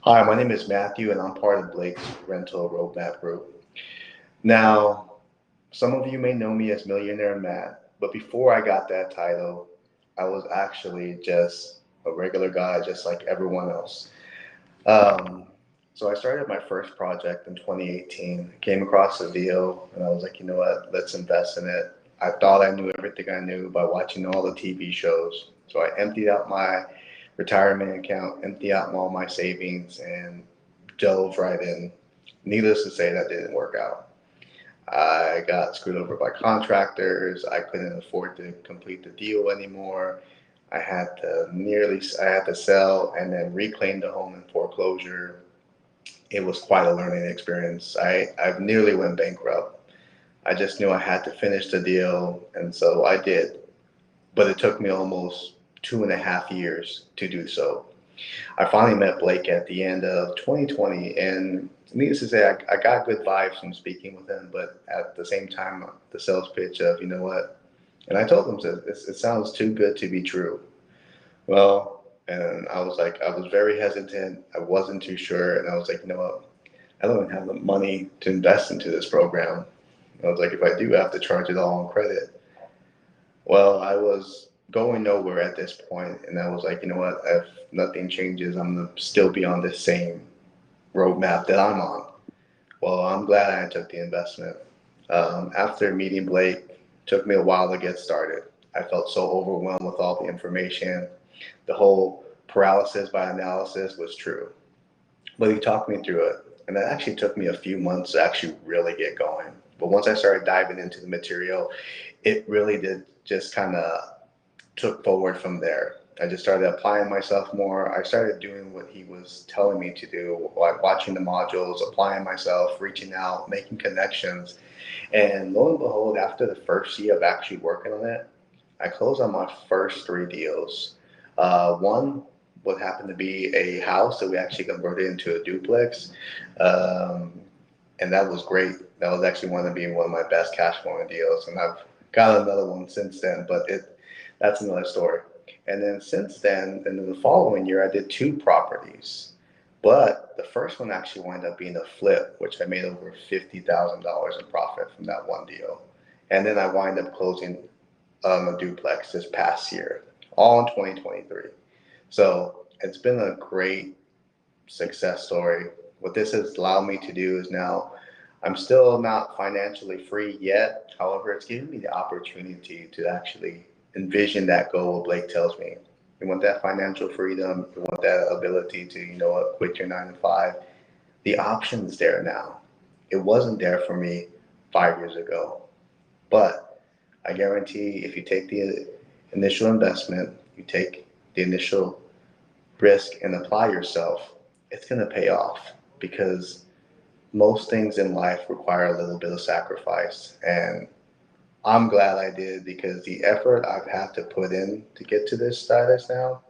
Hi, my name is Matthew, and I'm part of Blake's Rental Roadmap Group. Now, some of you may know me as Millionaire Matt, but before I got that title, I was actually just a regular guy, just like everyone else. Um, so I started my first project in 2018. Came across a deal, and I was like, you know what? Let's invest in it. I thought I knew everything I knew by watching all the TV shows. So I emptied out my retirement account, emptied out all my savings, and dove right in. Needless to say, that didn't work out. I got screwed over by contractors. I couldn't afford to complete the deal anymore. I had to sell and then reclaim the home in foreclosure. It was quite a learning experience. I nearly went bankrupt. I just knew I had to finish the deal, and so I did. But it took me almost 2.5 years to do so. I finally met Blake at the end of 2020, and needless to say, I got good vibes from speaking with him. But at the same time, the sales pitch of, you know what? And I told him, it sounds too good to be true. Well, and I was like, I was very hesitant. I wasn't too sure. And I was like, you know what? I don't even have the money to invest into this program. I was like, if I do, I have to charge it all on credit. Well, I was going nowhere at this point, and I was like, you know what? If nothing changes, I'm gonna still be on this same roadmap that I'm on. Well, I'm glad I took the investment. After meeting Blake, took me a while to get started. I felt so overwhelmed with all the information. The whole paralysis by analysis was true, but he talked me through it, and it actually took me a few months to actually really get going. But once I started diving into the material, it really did just kind of took forward from there. I just started applying myself more. I started doing what he was telling me to do, like watching the modules, applying myself, reaching out, making connections. And lo and behold, after the first year of actually working on it, I closed on my first three deals. One would happen to be a house that we actually converted into a duplex. Um, and that was great. That was actually one of being one of my best cash flowing deals. And I've got another one since then, but that's another story. And then since then, and then the following year, I did two properties. But the first one actually wound up being a flip, which I made over $50,000 in profit from that one deal. And then I wind up closing a duplex this past year, all in 2023. So it's been a great success story. What this has allowed me to do is now I'm still not financially free yet. However, it's given me the opportunity to actually envision that goal. What Blake tells me, you want that financial freedom, you want that ability to, quit your 9 to 5. The option's there now. It wasn't there for me 5 years ago, but I guarantee if you take the initial investment, you take the initial risk and apply yourself, it's going to pay off because most things in life require a little bit of sacrifice. And I'm glad I did because the effort I've had to put in to get to this status now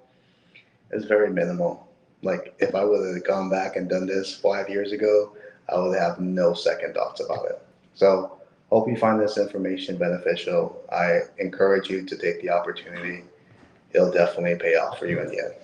is very minimal. Like if I would have gone back and done this 5 years ago, I would have no second thoughts about it. So hope you find this information beneficial. I encourage you to take the opportunity. It'll definitely pay off for you in the end.